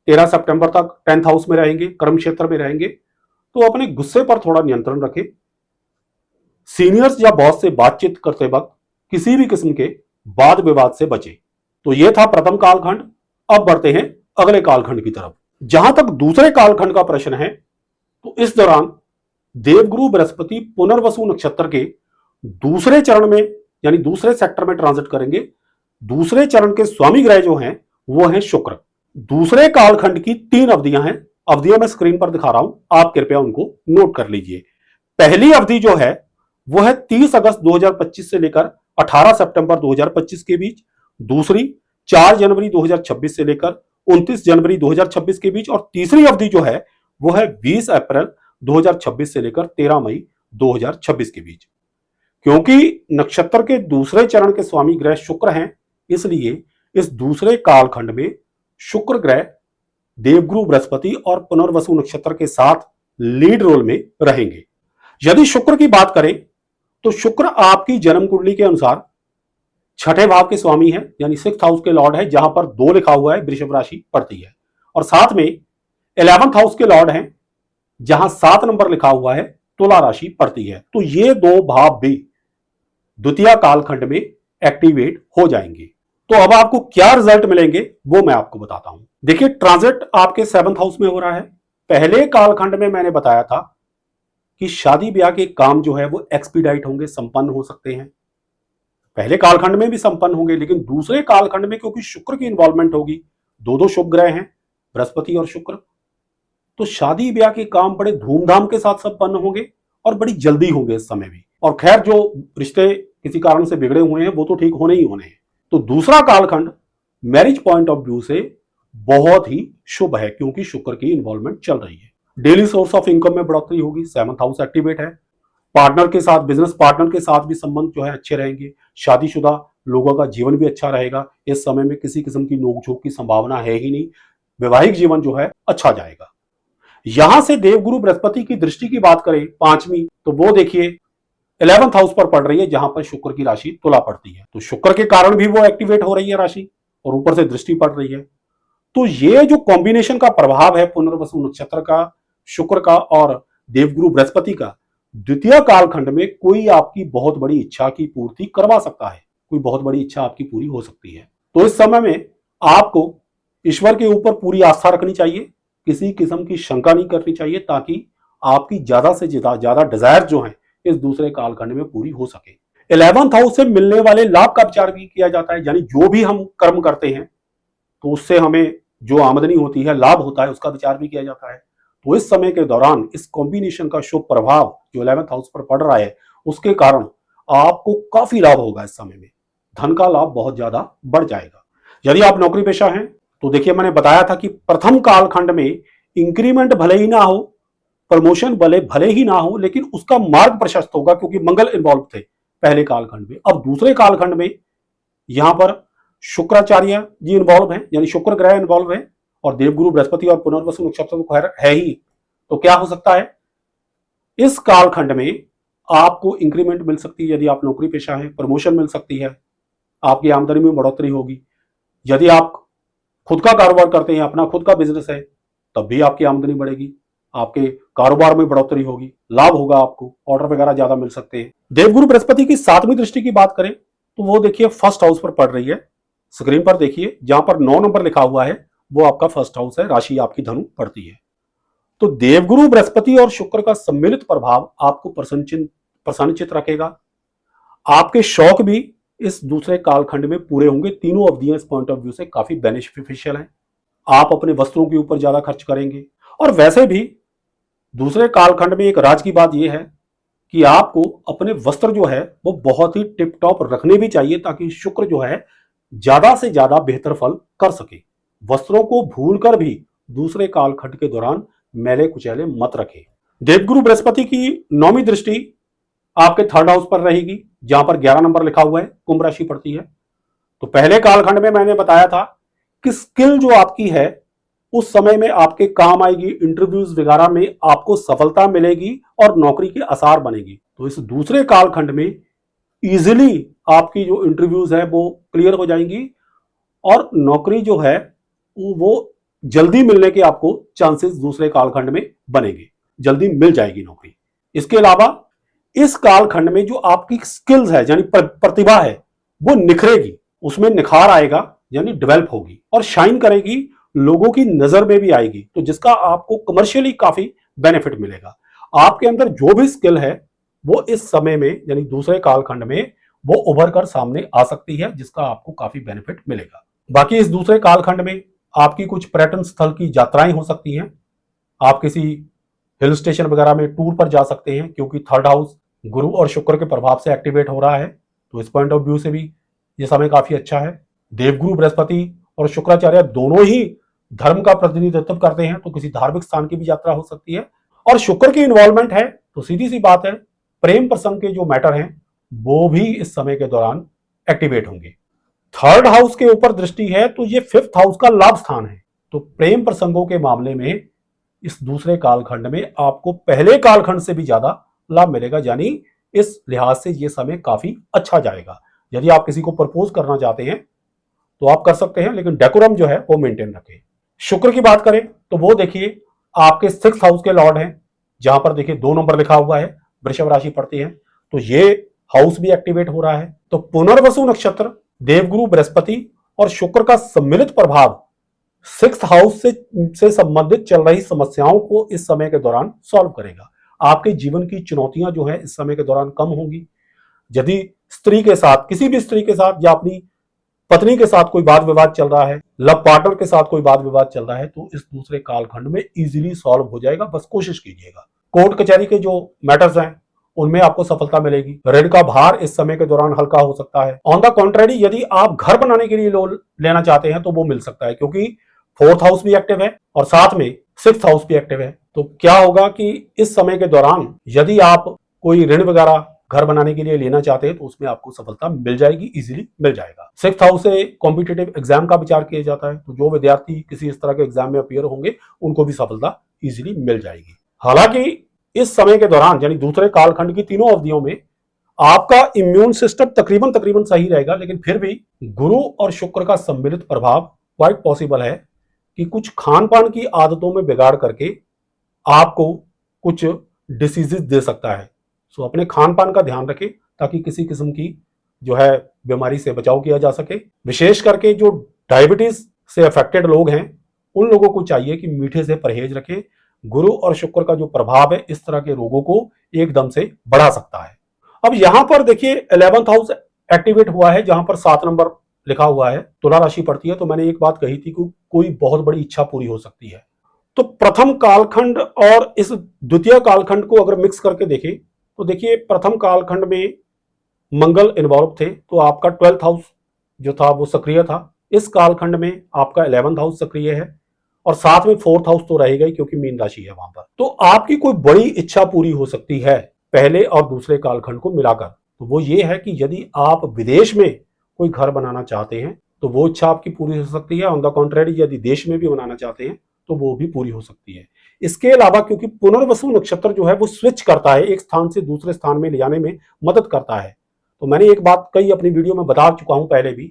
13 सितंबर तक 10th हाउस में रहेंगे, कर्म क्षेत्र में रहेंगे। तो अपने गुस्से पर थोड़ा नियंत्रण रखें। सीनियर्स या बॉस से बातचीत करते वक्त किसी भी किस्म के वाद विवाद से बचें। तो यह था प्रथम कालखंड। अब बढ़ते हैं अगले कालखंड की तरफ। जहां तक दूसरे कालखंड का प्रश्न है, तो इस दौरान देवगुरु बृहस्पति पुनर्वसु नक्षत्र के दूसरे चरण में, यानी दूसरे सेक्टर में ट्रांजिट करेंगे। दूसरे चरण के स्वामी ग्रह जो हैं वो हैं शुक्र। दूसरे कालखंड की 3 अवधियां हैं। अवधियां मैं स्क्रीन पर दिखा रहा हूं, आप कृपया उनको नोट कर लीजिए। पहली अवधि जो है वो है 30 अगस्त 2025 से लेकर 18 सितंबर 2025 के बीच। दूसरी 4 जनवरी 2026 से लेकर 29 जनवरी 2026 के बीच। और तीसरी अवधि जो है वो है 20 अप्रैल 2026 से लेकर 13 मई 2026 के बीच। क्योंकि नक्षत्र के दूसरे चरण के स्वामी ग्रह शुक्र हैं, इसलिए इस दूसरे कालखंड में शुक्र ग्रह देवगुरु बृहस्पति और पुनर्वसु नक्षत्र के साथ लीड रोल में रहेंगे। यदि शुक्र की बात करें तो शुक्र आपकी जन्म कुंडली के अनुसार 6ठे भाव के स्वामी है, यानी 6th हाउस के लॉर्ड है, जहां पर 2 लिखा हुआ है वृषभ राशि पड़ती है। और साथ में 11th हाउस के लॉर्ड हैं, जहां 7 नंबर लिखा हुआ है तुला राशि पड़ती है। तो ये 2 भाव भी द्वितीय कालखंड में एक्टिवेट हो जाएंगे। तो अब आपको क्या रिजल्ट मिलेंगे वो मैं आपको बताता हूं। देखिए, ट्रांजिट आपके 7th हाउस में हो रहा है। पहले कालखंड में मैंने बताया था कि शादी ब्याह के काम जो है वो एक्सपीडाइट होंगे, संपन्न हो सकते हैं। पहले कालखंड में भी संपन्न होंगे, लेकिन दूसरे कालखंड में क्योंकि शुक्र की इन्वॉल्वमेंट होगी, 2 शुभ ग्रह हैं, बृहस्पति और शुक्र, तो शादी ब्याह के काम बड़े धूमधाम के साथ संपन्न होंगे और बड़ी जल्दी होंगे इस समय भी। और खैर, जो रिश्ते किसी कारण से बिगड़े हुए हैं वो तो ठीक होने ही होने हैं। तो दूसरा कालखंड मैरिज पॉइंट ऑफ व्यू से बहुत ही शुभ है क्योंकि शुक्र की इन्वॉल्वमेंट चल रही है। डेली सोर्स ऑफ इनकम में बढ़ोतरी होगी, 7th हाउस एक्टिवेट है। पार्टनर के साथ, बिजनेस पार्टनर के साथ भी संबंध जो है अच्छे रहेंगे। शादीशुदा लोगों का जीवन भी अच्छा रहेगा। इस समय में किसी किस्म की नोकझोंक की संभावना है ही नहीं। वैवाहिक जीवन जो है अच्छा जाएगा। यहां से देवगुरु बृहस्पति की दृष्टि की बात करें 5वीं, तो वो देखिए 11th हाउस पर पड़ रही है जहां पर शुक्र की राशि तुला पड़ती है। तो शुक्र के कारण भी वो एक्टिवेट हो रही है राशि और ऊपर से दृष्टि पड़ रही है। तो ये जो कॉम्बिनेशन का प्रभाव है पुनर्वसु नक्षत्र का, शुक्र का और देवगुरु बृहस्पति का, द्वितीय कालखंड में कोई आपकी बहुत बड़ी इच्छा की पूर्ति करवा सकता है। कोई बहुत बड़ी इच्छा आपकी पूरी हो सकती है। तो इस समय में आपको ईश्वर के ऊपर पूरी आस्था रखनी चाहिए, किसी किस्म की शंका नहीं करनी चाहिए, ताकि आपकी ज्यादा से ज्यादा डिजायर जो है इस दूसरे कालखंड में पूरी हो सके। 11th हाउस से मिलने वाले लाभ का विचार भी किया जाता है, यानी जो भी हम कर्म करते हैं तो उससे हमें जो आमदनी होती है, लाभ होता है, उसका विचार भी किया जाता है। तो इस समय के दौरान इस कॉम्बिनेशन का शुभ प्रभाव जो 11th हाउस पर पड़ रहा है उसके कारण आपको काफी लाभ होगा। इस समय में धन का लाभ बहुत ज्यादा बढ़ जाएगा। यदि आप नौकरी पेशा हैं तो देखिए, मैंने बताया था कि प्रथम कालखंड में इंक्रीमेंट भले ही ना हो, प्रमोशन भले ही ना हो, लेकिन उसका मार्ग प्रशस्त होगा क्योंकि मंगल इन्वॉल्व थे पहले कालखंड में। अब दूसरे कालखंड में यहां पर शुक्राचार्य जी इन्वॉल्व हैं, यानी शुक्र ग्रह इन्वॉल्व है और देवगुरु बृहस्पति और पुनर्वसु नक्षत्र तो खैर है ही। तो क्या हो सकता है, इस कालखंड में आपको इंक्रीमेंट मिल सकती है यदि आप नौकरी पेशा हैं, प्रमोशन मिल सकती है, आपकी आमदनी में बढ़ोतरी होगी। यदि आप खुद का कारोबार करते हैं, अपना खुद का बिजनेस है, तब भी आपकी आमदनी बढ़ेगी, आपके कारोबार में बढ़ोतरी होगी, लाभ होगा, आपको ऑर्डर वगैरह ज्यादा मिल सकते हैं। देवगुरु बृहस्पति की 7वीं दृष्टि की बात करें तो वो देखिए 1st हाउस पर पड़ रही है। स्क्रीन पर देखिए जहां पर 9 नंबर लिखा हुआ है वो आपका 1st हाउस है, राशि आपकी धनु पड़ती है। तो देवगुरु बृहस्पति और शुक्र का सम्मिलित प्रभाव आपको प्रसन्नचित रखेगा। आपके शौक भी इस दूसरे कालखंड में पूरे होंगे। तीनों अवधियां इस पॉइंट ऑफ व्यू से काफी बेनिफिशियल हैं। आप अपने वस्त्रों के ऊपर ज्यादा खर्च करेंगे। और वैसे भी दूसरे कालखंड में एक राज की बात यह है कि आपको अपने वस्त्र जो है वो बहुत ही टिप टॉप रखने भी चाहिए, ताकि शुक्र जो है ज्यादा से ज्यादा बेहतर फल कर सके। वस्त्रों को भूलकर भी दूसरे कालखंड के दौरान मैले कुचैले मत रखें। देवगुरु बृहस्पति की 9वीं दृष्टि आपके 3rd हाउस पर रहेगी जहां पर 11 नंबर लिखा हुआ है, कुंभ राशि पड़ती है। तो पहले कालखंड में मैंने बताया था कि स्किल जो आपकी है उस समय में आपके काम आएगी, इंटरव्यूज वगैरह में आपको सफलता मिलेगी और नौकरी के आसार बनेगी। तो इस दूसरे कालखंड में इजीली आपकी जो इंटरव्यूज है वो क्लियर हो जाएंगी और नौकरी जो है वो जल्दी मिलने के आपको चांसेस दूसरे कालखंड में बनेंगे, जल्दी मिल जाएगी नौकरी। इसके अलावा इस कालखंड में जो आपकी स्किल्स है यानी प्रतिभा है वो निखरेगी, उसमें निखार आएगा, यानी डेवलप होगी और शाइन करेगी, लोगों की नजर में भी आएगी, तो जिसका आपको कमर्शियली काफी बेनिफिट मिलेगा। आपके अंदर जो भी स्किल है वो इस समय में यानी दूसरे कालखंड में वो उभर कर सामने आ सकती है, जिसका आपको काफी बेनिफिट मिलेगा। बाकी इस दूसरे कालखंड में आपकी कुछ पर्यटन स्थल की यात्राएं हो सकती हैं। आप किसी हिल स्टेशन वगैरह में टूर पर जा सकते हैं क्योंकि 3rd हाउस गुरु और शुक्र के प्रभाव से एक्टिवेट हो रहा है। तो इस पॉइंट ऑफ व्यू से भी ये समय काफी अच्छा है। देवगुरु बृहस्पति और शुक्राचार्य दोनों ही धर्म का प्रतिनिधित्व करते हैं, तो किसी धार्मिक स्थान की भी यात्रा हो सकती है। और शुक्र की इन्वॉल्वमेंट है तो सीधी सी बात है, प्रेम प्रसंग के जो मैटर हैं वो भी इस समय के दौरान एक्टिवेट होंगे। 3rd हाउस के ऊपर दृष्टि है तो ये 5th हाउस का लाभ स्थान है। तो प्रेम प्रसंगों के मामले में इस दूसरे कालखंड में आपको पहले कालखंड से भी ज्यादा लाभ मिलेगा, यानी इस लिहाज से ये समय काफी अच्छा जाएगा। यदि आप किसी को प्रपोज करना चाहते हैं तो आप कर सकते हैं, लेकिन डेकोरम जो है वो मेंटेन रखें। शुक्र की बात करें तो वो देखिए आपके 6th हाउस के लॉर्ड हैं, जहां पर देखिए 2 नंबर लिखा हुआ है, वृषभ राशि पड़ती है, तो ये हाउस भी एक्टिवेट हो रहा है। तो पुनर्वसु नक्षत्र, देवगुरु बृहस्पति और शुक्र का सम्मिलित प्रभाव 6th हाउस से संबंधित चल रही समस्याओं को इस समय के दौरान सॉल्व करेगा। आपके जीवन की चुनौतियां जो है इस समय के दौरान कम होंगी। यदि स्त्री के साथ, किसी भी स्त्री के साथ या अपनी पत्नी के साथ कोई वाद विवाद चल रहा है, लव पार्टनर के साथ कोई वाद विवाद चल रहा है, तो इस दूसरे कालखंड में इजीली सॉल्व हो जाएगा, बस कोशिश कीजिएगा। कोर्ट कचहरी के जो मैटर्स हैं उनमें आपको सफलता मिलेगी। ऋण का भार इस समय के दौरान हल्का हो सकता है। ऑन द कॉन्ट्रेरी, यदि आप घर बनाने के लिए लोन लेना चाहते हैं तो वो मिल सकता है, क्योंकि फोर्थ हाउस भी एक्टिव है और साथ में सिक्स्थ हाउस भी एक्टिव है। तो क्या होगा कि इस समय के दौरान यदि आप कोई ऋण वगैरह घर बनाने के लिए लेना चाहते हैं तो उसमें आपको सफलता मिल जाएगी, इजीली मिल जाएगा। सिक्स्थ हाउस से कॉम्पिटिटिव एग्जाम का विचार किया जाता है, तो जो विद्यार्थी किसी इस तरह के एग्जाम में अपीयर होंगे उनको भी सफलता इजीली मिल जाएगी। हालांकि इस समय के दौरान यानी दूसरे कालखंड की तीनों अवधियों में आपका इम्यून सिस्टम तकरीबन सही रहेगा, लेकिन फिर भी गुरु और शुक्र का सम्मिलित प्रभाव क्वाइट पॉसिबल है कि कुछ खान पान की आदतों में बिगाड़ करके आपको कुछ डिसीजेस दे सकता है। सो अपने खान पान का ध्यान रखें ताकि किसी किस्म की जो है बीमारी से बचाव किया जा सके। विशेष करके जो डायबिटीज से अफेक्टेड लोग हैं उन लोगों को चाहिए कि मीठे से परहेज रखें। गुरु और शुक्र का जो प्रभाव है इस तरह के रोगों को एकदम से बढ़ा सकता है। अब यहां पर देखिए 11th हाउस एक्टिवेट हुआ है, जहां पर 7 नंबर लिखा हुआ है, तुला राशि पड़ती है। तो मैंने एक बात कही थी कि कोई बहुत बड़ी इच्छा पूरी हो सकती है। तो प्रथम कालखंड और इस द्वितीय कालखंड को अगर मिक्स करके देखें तो देखिए प्रथम कालखंड में मंगल इन्वॉल्व थे, तो आपका 12th हाउस जो था वो सक्रिय था। इस कालखंड में आपका 11th हाउस सक्रिय है और साथ में 4th हाउस तो रहेगा ही, क्योंकि मीन राशि है वहां पर। तो आपकी कोई बड़ी इच्छा पूरी हो सकती है पहले और दूसरे कालखंड को मिलाकर। तो वो ये है कि यदि आप विदेश में कोई घर बनाना चाहते हैं तो वो इच्छा आपकी पूरी हो सकती है। ऑन द कॉन्ट्रेरी, यदि देश में भी बनाना चाहते हैं तो वो भी पूरी हो सकती है। इसके अलावा क्योंकि पुनर्वसु नक्षत्र जो है वो स्विच करता है, एक स्थान से दूसरे स्थान में ले जाने में मदद करता है। तो मैंने एक बात कई अपनी वीडियो में बता चुका हूं पहले भी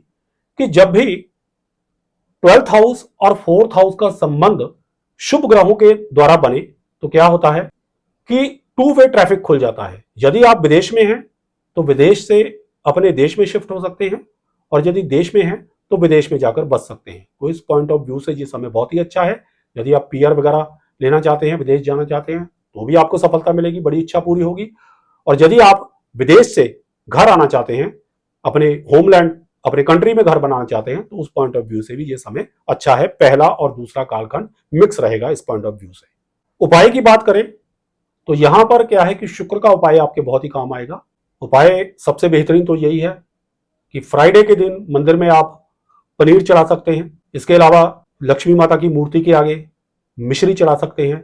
कि जब भी 12th हाउस और 4th हाउस का संबंध शुभ ग्रहों के द्वारा बने तो क्या होता है कि टू वे ट्रैफिक खुल जाता है। यदि आप विदेश में हैं तो विदेश से अपने देश में शिफ्ट हो सकते हैं, और यदि देश में हैं तो विदेश में जाकर बस सकते हैं। तो इस पॉइंट ऑफ व्यू से ये समय बहुत ही अच्छा है। यदि आप पीआर वगैरह लेना चाहते हैं, विदेश जाना चाहते हैं, तो भी आपको सफलता मिलेगी, बड़ी इच्छा पूरी होगी। और यदि आप विदेश से घर आना चाहते हैं, अपने होमलैंड अपने कंट्री में घर बनाना चाहते हैं, तो उस पॉइंट ऑफ व्यू से भी ये समय अच्छा है। पहला और दूसरा कालखंड मिक्स रहेगा इस पॉइंट ऑफ व्यू से। उपाय की बात करें तो यहां पर क्या है कि शुक्र का उपाय आपके बहुत ही काम आएगा। उपाय सबसे बेहतरीन तो यही है कि फ्राइडे के दिन मंदिर में आप पनीर चढ़ा सकते हैं। इसके अलावा लक्ष्मी माता की मूर्ति के आगे मिश्री चढ़ा सकते हैं।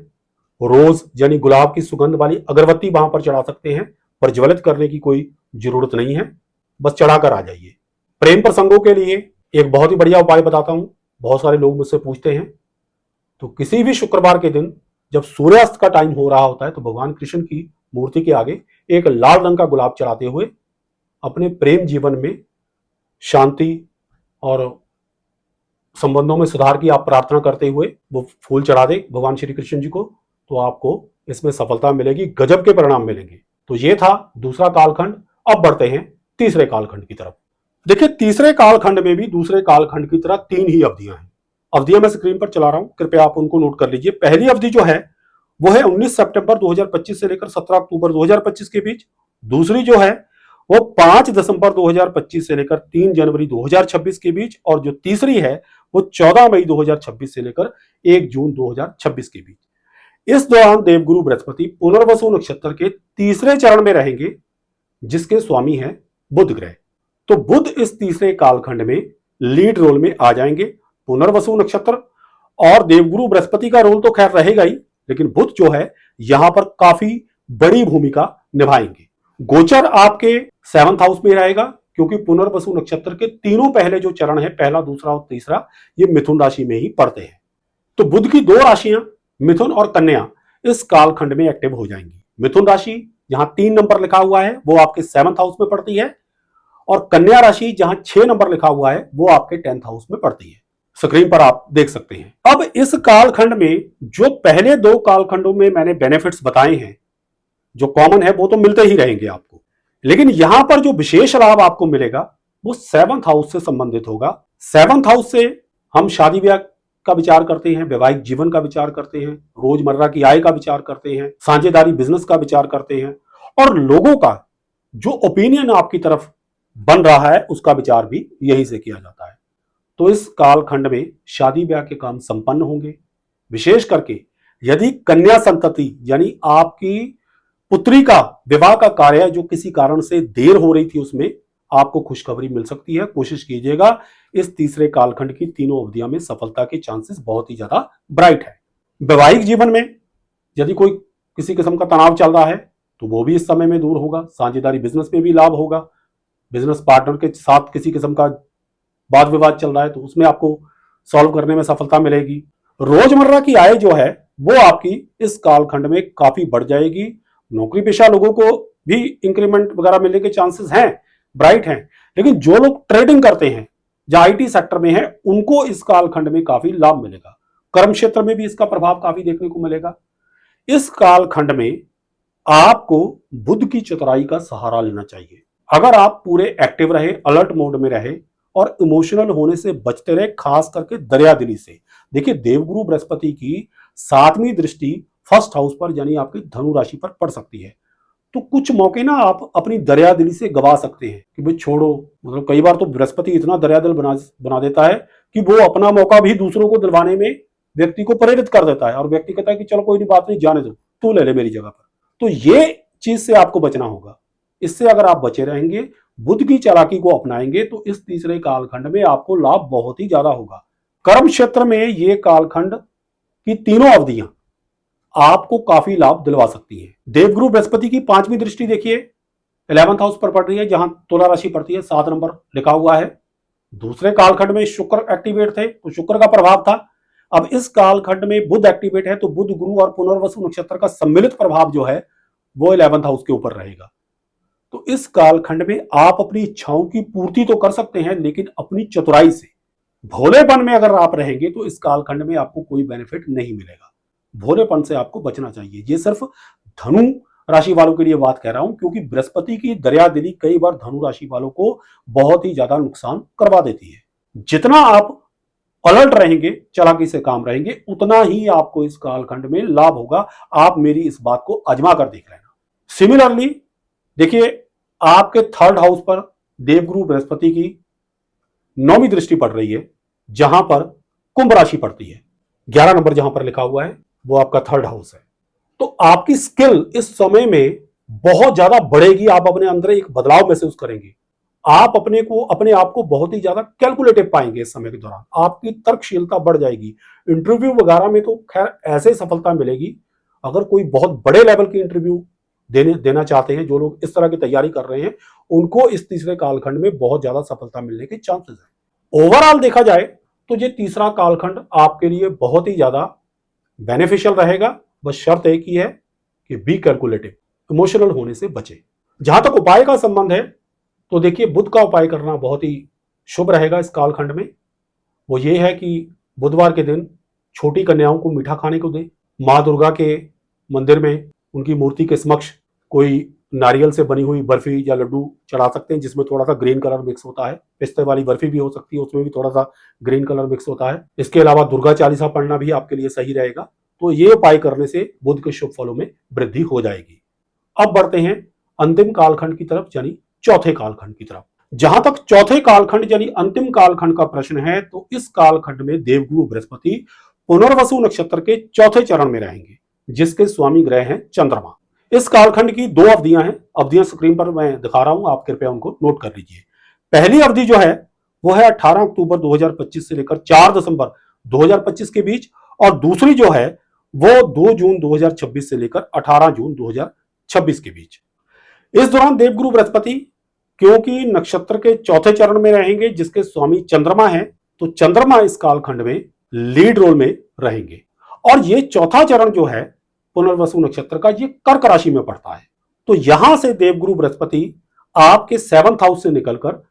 रोज यानी गुलाब की सुगंध वाली अगरबत्ती वहां पर चढ़ा सकते हैं। प्रज्वलित करने की कोई जरूरत नहीं है, बस चढ़ाकर आ जाइए। प्रेम प्रसंगों के लिए एक बहुत ही बढ़िया उपाय बताता हूं, बहुत सारे लोग मुझसे पूछते हैं। तो किसी भी शुक्रवार के दिन जब सूर्यास्त का टाइम हो रहा होता है तो भगवान कृष्ण की मूर्ति के आगे एक लाल रंग का गुलाब चढ़ाते हुए अपने प्रेम जीवन में शांति और संबंधों में सुधार की आप प्रार्थना करते हुए वो फूल चढ़ा दे भगवान श्री कृष्ण जी को, तो आपको इसमें सफलता मिलेगी, गजब के परिणाम मिलेंगे। तो ये था दूसरा कालखंड। अब बढ़ते हैं तीसरे कालखंड की तरफ। देखिए तीसरे कालखंड में भी दूसरे कालखंड की तरह 3 ही अवधियां हैं। अवधियां मैं स्क्रीन पर चला रहा हूं, कृपया आप उनको नोट कर लीजिए। पहली अवधि जो है वो है 19 सितंबर 2025 से लेकर 17 अक्टूबर 2025 के बीच। दूसरी जो है वो 5 दिसंबर 2025 से लेकर 3 जनवरी 2026 के बीच। और जो तीसरी है वो 14 मई 2026 से लेकर 1 जून 2026 के बीच। इस दौरान देवगुरु बृहस्पति पुनर्वसु नक्षत्र के तीसरे चरण में रहेंगे, जिसके स्वामी है बुध ग्रह। तो बुध इस तीसरे कालखंड में लीड रोल में आ जाएंगे। पुनर्वसु नक्षत्र और देवगुरु बृहस्पति का रोल तो खैर रहेगा ही, लेकिन बुध जो है यहां पर काफी बड़ी भूमिका निभाएंगे। गोचर आपके 7th हाउस में रहेगा, क्योंकि पुनर्वसु नक्षत्र के तीनों पहले जो चरण है, पहला दूसरा और तीसरा, ये मिथुन राशि में ही पड़ते हैं। तो बुध की 2 राशियां मिथुन और कन्या इस कालखंड में एक्टिव हो जाएंगी। मिथुन राशि जहां 3 नंबर लिखा हुआ है वो आपके 7th हाउस में पड़ती है, और कन्या राशि जहां 6 नंबर लिखा हुआ है वो आपके 10th हाउस में पड़ती है। स्क्रीन पर आप देख सकते हैं। अब इस कालखंड में जो पहले 2 कालखंडों में मैंने बेनिफिट्स बताए हैं, जो कॉमन है वो तो मिलते ही रहेंगे आपको, लेकिन यहां पर जो विशेष लाभ आपको मिलेगा वो 7th हाउस से संबंधित होगा। 7th हाउस से हम शादी ब्याह का विचार करते हैं, वैवाहिक जीवन का विचार करते हैं, रोजमर्रा की आय का विचार करते हैं, साझेदारी बिजनेस का विचार करते हैं, और लोगों का जो ओपिनियन आपकी तरफ बन रहा है उसका विचार भी यही से किया जाता है। तो इस कालखंड में शादी ब्याह के काम संपन्न होंगे। विशेष करके यदि कन्या संतति यानी आपकी पुत्री का विवाह का कार्य जो किसी कारण से देर हो रही थी उसमें आपको खुशखबरी मिल सकती है। कोशिश कीजिएगा इस तीसरे कालखंड की तीनों अवधियों में सफलता के चांसेस बहुत ही ज्यादा ब्राइट है। वैवाहिक जीवन में यदि कोई किसी किस्म का तनाव चल रहा है तो वो भी इस समय में दूर होगा। साझेदारी बिजनेस में भी लाभ होगा। बिजनेस पार्टनर के साथ किसी किस्म का वाद विवाद चल रहा है तो उसमें आपको सॉल्व करने में सफलता मिलेगी। रोजमर्रा की आय जो है वो आपकी इस कालखंड में काफी बढ़ जाएगी। नौकरी पेशा लोगों को भी इंक्रीमेंट वगैरह मिलने के चांसेस हैं, ब्राइट हैं। लेकिन जो लोग ट्रेडिंग करते हैं या आईटी सेक्टर में है उनको इस कालखंड में काफी लाभ मिलेगा। कर्म क्षेत्र में भी इसका प्रभाव काफी देखने को मिलेगा। इस कालखंड में आपको बुध की चतुराई का सहारा लेना चाहिए। अगर आप पूरे एक्टिव रहे, अलर्ट मोड में रहे और इमोशनल होने से बचते रहे, खास करके दरियादिली से। देखिए देवगुरु बृहस्पति की 7वीं दृष्टि फर्स्ट हाउस पर यानी आपकी धनु राशि पर पड़ सकती है। तो कुछ मौके ना आप अपनी दरियादिली से गवा सकते हैं कि भाई छोड़ो। मतलब कई बार तो बृहस्पति इतना दरियादिल बना देता है कि वो अपना मौका भी दूसरों को दिलवाने में व्यक्ति को प्रेरित कर देता है और व्यक्ति कहता है कि चलो कोई नहीं, बात नहीं, जाने दो, तू ले ले मेरी जगह पर। तो ये चीज से आपको बचना होगा। इससे अगर आप बचे रहेंगे, बुध की चालाकी को अपनाएंगे तो इस तीसरे कालखंड में आपको लाभ बहुत ही ज्यादा होगा। कर्म क्षेत्र में ये कालखंड की तीनों अवधियां आपको काफी लाभ दिलवा सकती है। देवगुरु बृहस्पति की 5वीं दृष्टि देखिए 11th हाउस पर पड़ रही है, जहां तुला राशि पड़ती है, 7 नंबर लिखा हुआ है। दूसरे कालखंड में शुक्र एक्टिवेट थे तो शुक्र का प्रभाव था। अब इस कालखंड में बुध एक्टिवेट है तो बुध, गुरु और पुनर्वसु नक्षत्र का सम्मिलित प्रभाव जो है वो 11th हाउस के ऊपर रहेगा। तो इस कालखंड में आप अपनी इच्छाओं की पूर्ति तो कर सकते हैं लेकिन अपनी चतुराई से, भोलेपन में अगर आप रहेंगे तो इस कालखंड में आपको कोई बेनिफिट नहीं मिलेगा। भोलेपन से आपको बचना चाहिए। ये सिर्फ धनु राशि वालों के लिए बात कह रहा हूं क्योंकि बृहस्पति की दरियादिली कई बार धनु राशि वालों को बहुत ही ज्यादा नुकसान करवा देती है। जितना आप अलर्ट रहेंगे, चालाकी से काम रहेंगे, उतना ही आपको इस कालखंड में लाभ होगा। आप मेरी इस बात को आजमा कर देख लेना। सिमिलरली देखिए आपके 3rd हाउस पर देवगुरु बृहस्पति की 9वीं दृष्टि पड़ रही है, जहां पर कुंभ राशि पड़ती है। 11 नंबर जहां पर लिखा हुआ है वो आपका 3rd हाउस है। तो आपकी स्किल इस समय में बहुत ज्यादा बढ़ेगी। आप अपने अंदर एक बदलाव महसूस करेंगे। आप अपने आप को बहुत ही ज्यादा कैलकुलेटिव पाएंगे। इस समय के दौरान आपकी तर्कशीलता बढ़ जाएगी। इंटरव्यू वगैरह में तो खैर ऐसे सफलता मिलेगी। अगर कोई बहुत बड़े लेवल की इंटरव्यू देना चाहते हैं, जो लोग इस तरह की तैयारी कर रहे हैं, उनको इस तीसरे कालखंड में बहुत ज्यादा सफलता मिलने के चांसेस है। ओवरऑल देखा जाए तो ये तीसरा कालखंड आपके लिए बहुत ही ज्यादा बेनिफिशियल रहेगा। बस शर्त एक ही है कि बी कैलकुलेटिव, इमोशनल होने से बचे। जहां तक उपाय का संबंध है तो देखिए बुध का उपाय करना बहुत ही शुभ रहेगा इस कालखंड में। वो ये है कि बुधवार के दिन छोटी कन्याओं को मीठा खाने को दें। माँ दुर्गा के मंदिर में उनकी मूर्ति के समक्ष कोई नारियल से बनी हुई बर्फी या लड्डू चढ़ा सकते हैं, जिसमें थोड़ा सा ग्रीन कलर मिक्स होता है। पिस्ते वाली बर्फी भी हो सकती है, उसमें भी थोड़ा सा ग्रीन कलर मिक्स होता है। इसके अलावा दुर्गा चालीसा पढ़ना भी आपके लिए सही रहेगा। तो ये उपाय करने से बुध के शुभ फलों में वृद्धि हो जाएगी। अब बढ़ते हैं अंतिम कालखंड की तरफ, यानी चौथे कालखंड की तरफ। जहां तक चौथे कालखंड यानी अंतिम कालखंड का प्रश्न है तो इस कालखंड में देवगुरु बृहस्पति पुनर्वसु नक्षत्र के चौथे चरण में रहेंगे, जिसके स्वामी ग्रह हैं चंद्रमा। इस कालखंड की 2 अवधियां हैं। अवधियां स्क्रीन पर मैं दिखा रहा हूं, आप कृपया उनको नोट कर लीजिए। पहली अवधि जो है वो है 18 अक्टूबर 2025 से लेकर 4 दिसंबर 2025 के बीच, और दूसरी जो है वो 2 जून 2026 से लेकर 18 जून 2026 के बीच। इस दौरान देवगुरु बृहस्पति क्योंकि नक्षत्र के चौथे चरण में रहेंगे, जिसके स्वामी चंद्रमा हैं, तो चंद्रमा इस कालखंड में लीड रोल में रहेंगे। और ये चौथा चरण जो है पुनर्वसु नक्षत्र का, ये कर्क राशि में पड़ता है। तो यहां से देवगुरु बृहस्पति आपके 7th हाउस से निकलकर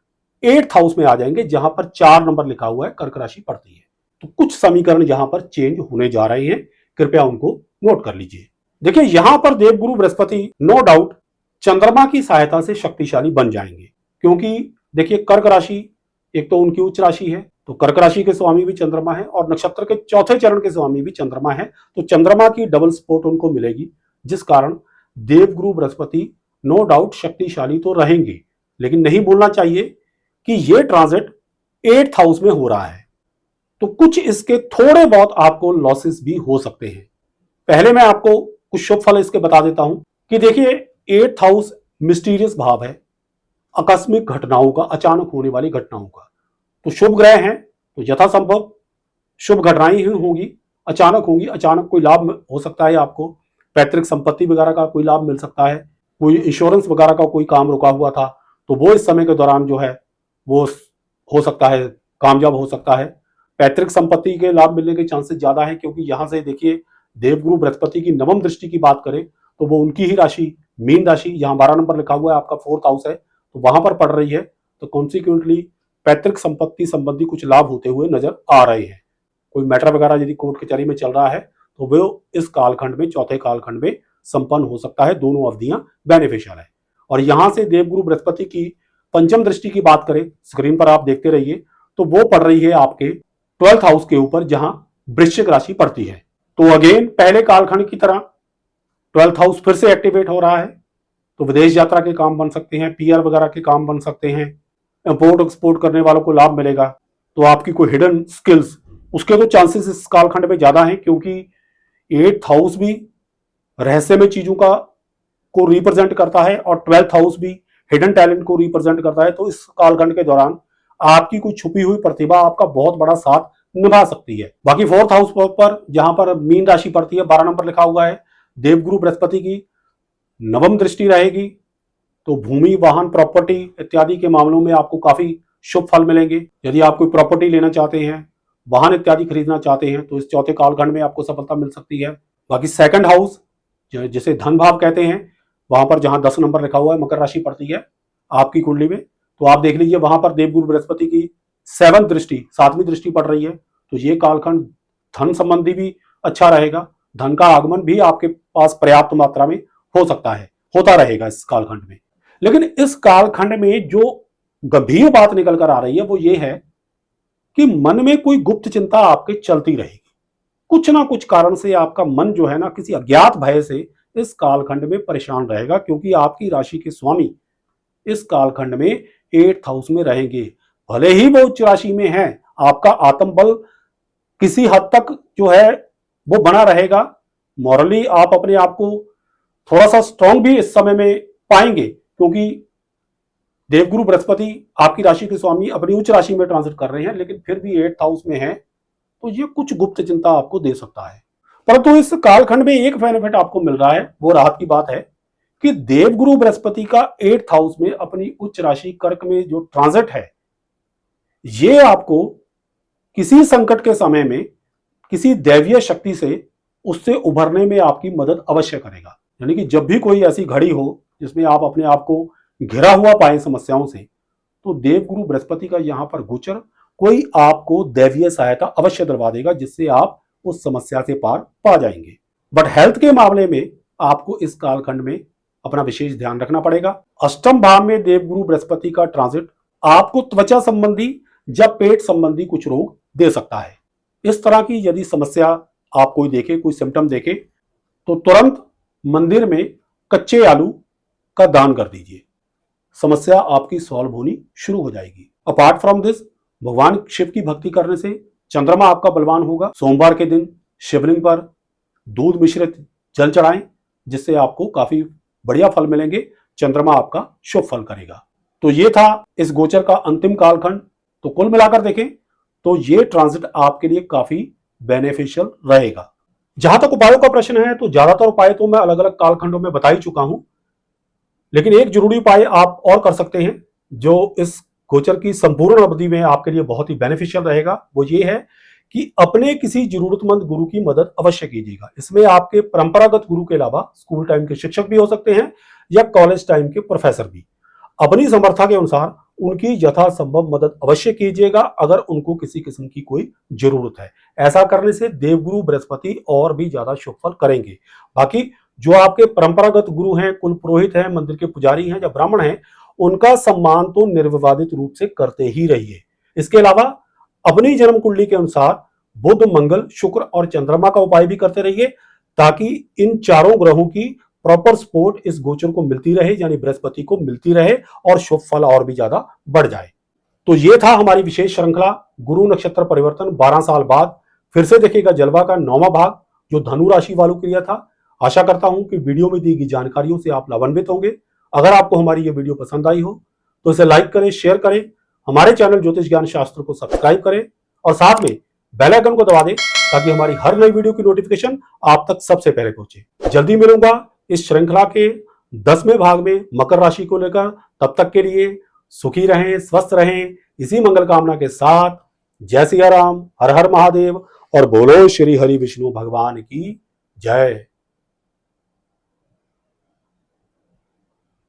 8th हाउस में आ जाएंगे, जहां पर 4 नंबर लिखा हुआ है, कर्क राशि पड़ती है। तो कुछ समीकरण यहां पर चेंज होने जा रहे हैं, कृपया उनको नोट कर लीजिए। देखिए यहां पर देवगुरु बृहस्पति नो डाउट चंद्रमा की सहायता से शक्तिशाली बन जाएंगे, क्योंकि देखिए कर्क राशि एक तो उनकी उच्च राशि है, तो कर्क राशि के स्वामी भी चंद्रमा है और नक्षत्र के चौथे चरण के स्वामी भी चंद्रमा है। तो चंद्रमा की डबल सपोर्ट उनको मिलेगी, जिस कारण देवगुरु बृहस्पति नो डाउट शक्तिशाली तो रहेंगे। लेकिन नहीं भूलना चाहिए कि ये ट्रांजिट 8th हाउस में हो रहा है, तो कुछ इसके थोड़े बहुत आपको लॉसेस भी हो सकते हैं। पहले मैं आपको कुछ शुभ फल इसके बता देता हूं कि देखिए 8th हाउस मिस्टीरियस भाव है, आकस्मिक घटनाओं का, अचानक होने वाली घटनाओं का। तो शुभ ग्रह हैं तो यथासंभव शुभ घटनाएं ही होंगी, अचानक होंगी। अचानक कोई लाभ हो सकता है आपको, पैतृक संपत्ति वगैरह का कोई लाभ मिल सकता है, कोई इंश्योरेंस वगैरह का कोई काम रुका हुआ था तो वो इस समय के दौरान जो है वो हो सकता है, कामयाब हो सकता है। पैतृक संपत्ति के लाभ मिलने के चांसेस ज्यादा है, क्योंकि यहां से देखिए देवगुरु बृहस्पति की नवम दृष्टि की बात करें तो वो उनकी ही राशि, मीन राशि, यहाँ 12 नंबर लिखा हुआ है, आपका 4th हाउस है, तो वहां पर पड़ रही है। तो कॉन्सिक्वेंटली पैतृक संपत्ति संबंधी कुछ लाभ होते हुए नजर आ रहे हैं। कोई मैटर वगैरह यदि कोर्ट कचहरी में चल रहा है तो वो इस कालखंड में, चौथे कालखंड में संपन्न हो सकता है। दोनों अवधियां बेनिफिशियल है। और यहां से देवगुरु बृहस्पति की पंचम दृष्टि की बात करें, स्क्रीन पर आप देखते रहिए, तो वो पड़ रही है आपके 12th हाउस के ऊपर, जहां वृश्चिक राशि पड़ती है। तो अगेन पहले कालखंड की तरह 12th हाउस फिर से एक्टिवेट हो रहा है। तो विदेश यात्रा के काम बन सकते हैं, पीआर वगैरह के काम बन सकते हैं, इंपोर्ट एक्सपोर्ट करने वालों को लाभ मिलेगा। तो आपकी कोई हिडन स्किल्स, उसके तो चांसेस इस कालखंड में ज्यादा हैं, क्योंकि 8th हाउस भी रहस्यमय चीजों का को रिप्रेजेंट करता है और 12th हाउस भी हिडन टैलेंट को रिप्रेजेंट करता है। तो इस कालखंड के दौरान आपकी कोई छुपी हुई प्रतिभा आपका बहुत बड़ा साथ निभा सकती है। बाकी 4th हाउस पर जहां पर मीन राशि पड़ती है, 12 नंबर लिखा हुआ है, देवगुरु बृहस्पति की नवम दृष्टि रहेगी। तो भूमि, वाहन, प्रॉपर्टी इत्यादि के मामलों में आपको काफी शुभ फल मिलेंगे। यदि आप कोई प्रॉपर्टी लेना चाहते हैं, वाहन इत्यादि खरीदना चाहते हैं, तो इस चौथे कालखंड में आपको सफलता मिल सकती है। बाकी 2nd हाउस जिसे धन भाव कहते हैं, वहां पर जहां 10 नंबर लिखा हुआ है, मकर राशि पड़ती है आपकी कुंडली में, तो आप देख लीजिए वहां पर देवगुरु बृहस्पति की 7th दृष्टि, 7वीं दृष्टि पड़ रही है। तो ये कालखंड धन संबंधी भी अच्छा रहेगा। धन का आगमन भी आपके पास पर्याप्त मात्रा में हो सकता है, होता रहेगा इस कालखंड में। लेकिन इस कालखंड में जो गंभीर बात निकल कर आ रही है वो ये है कि मन में कोई गुप्त चिंता आपके चलती रहेगी। कुछ ना कुछ कारण से आपका मन जो है ना, किसी अज्ञात भय से इस कालखंड में परेशान रहेगा, क्योंकि आपकी राशि के स्वामी इस कालखंड में 8th हाउस में रहेंगे। भले ही वो उच्च राशि में है, आपका आत्मबल किसी हद तक जो है वो बना रहेगा। मॉरली आप अपने आप को थोड़ा सा स्ट्रांग भी इस समय में पाएंगे, क्योंकि देवगुरु बृहस्पति आपकी राशि के स्वामी अपनी उच्च राशि में ट्रांजिट कर रहे हैं, लेकिन फिर भी 8th हाउस में है, तो ये कुछ गुप्त चिंता आपको दे सकता है। परंतु इस कालखंड में एक बेनिफिट आपको मिल रहा है, वो राहत की बात है कि देवगुरु बृहस्पति का 8th हाउस में अपनी उच्च राशि कर्क में जो ट्रांजिट है, ये आपको किसी संकट के समय में किसी दैवीय शक्ति से उससे उभरने में आपकी मदद अवश्य करेगा। यानी कि जब भी कोई ऐसी घड़ी हो जिसमें आप अपने आप को घिरा हुआ पाए समस्याओं से, तो देवगुरु बृहस्पति का यहां पर गोचर कोई आपको दैवीय सहायता अवश्य दिलवा देगा, जिससे आप उस समस्या से पार पा जाएंगे। बट हेल्थ के मामले में आपको इस कालखंड में अपना विशेष ध्यान रखना पड़ेगा। अष्टम भाव में देवगुरु बृहस्पति का ट्रांजिट आपको त्वचा संबंधी या पेट संबंधी कुछ रोग दे सकता है। इस तरह की यदि समस्या आप कोई देखे, कोई सिम्टम देखे, तो तुरंत मंदिर में कच्चे आलू का दान कर दीजिए, समस्या आपकी सॉल्व होनी शुरू हो जाएगी। अपार्ट फ्रॉम दिस, भगवान शिव की भक्ति करने से चंद्रमा आपका बलवान होगा। सोमवार के दिन शिवलिंग पर दूध मिश्रित जल चढ़ाएं, जिससे आपको काफी बढ़िया फल मिलेंगे। चंद्रमा आपका शुभ फल करेगा। तो ये था इस गोचर का अंतिम कालखंड। तो कुल मिलाकर देखें तो ये ट्रांजिट आपके लिए काफी बेनिफिशियल रहेगा। जहां तक उपायों का प्रश्न है, तो ज्यादातर उपाय तो मैं अलग अलग कालखंडों में बता ही चुका हूं, लेकिन एक जरूरी उपाय आप और कर सकते हैं जो इस गोचर की संपूर्ण अवधि में आपके लिए बहुत ही बेनिफिशियल रहेगा। वो ये है कि अपने किसी जरूरतमंद गुरु की मदद अवश्य कीजिएगा। इसमें आपके परंपरागत गुरु के अलावा स्कूल टाइम के शिक्षक भी हो सकते हैं या कॉलेज टाइम के प्रोफेसर भी। अपनी समर्था के अनुसार उनकी यथासंभव मदद अवश्य कीजिएगा, अगर उनको किसी किस्म की कोई जरूरत है। ऐसा करने से देवगुरु बृहस्पति और भी ज्यादा शुभ फल करेंगे। बाकी जो आपके परंपरागत गुरु हैं, कुल पुरोहित हैं, मंदिर के पुजारी हैं या ब्राह्मण हैं, उनका सम्मान तो निर्विवादित रूप से करते ही रहिए। इसके अलावा अपनी जन्म कुंडली के अनुसार बुध, मंगल, शुक्र और चंद्रमा का उपाय भी करते रहिए, ताकि इन चारों ग्रहों की प्रॉपर सपोर्ट इस गोचर को मिलती रहे, यानी बृहस्पति को मिलती रहे और शुभ फल और भी ज्यादा बढ़ जाए। तो ये था हमारी विशेष श्रृंखला गुरु नक्षत्र परिवर्तन। 12 साल बाद फिर से देखिएगा जलवा का 9वां भाग, जो धनु राशि वालों के लिए था। आशा करता हूं कि वीडियो में दी गई जानकारियों से आप लाभान्वित होंगे। अगर आपको हमारी ये वीडियो पसंद आई हो तो इसे लाइक करें, शेयर करें, हमारे चैनल ज्योतिष ज्ञान शास्त्र को सब्सक्राइब करें और साथ में बेल आइकन को दबा दें ताकि हमारी हर नई वीडियो की नोटिफिकेशन आप तक सबसे पहले पहुंचे। जल्दी मिलूंगा इस श्रृंखला के 10वें भाग में मकर राशि को लेकर। तब तक के लिए सुखी रहें, स्वस्थ रहें, इसी मंगल कामना के साथ जय सिया राम, हर हर महादेव और बोलो श्री हरि विष्णु भगवान की जय।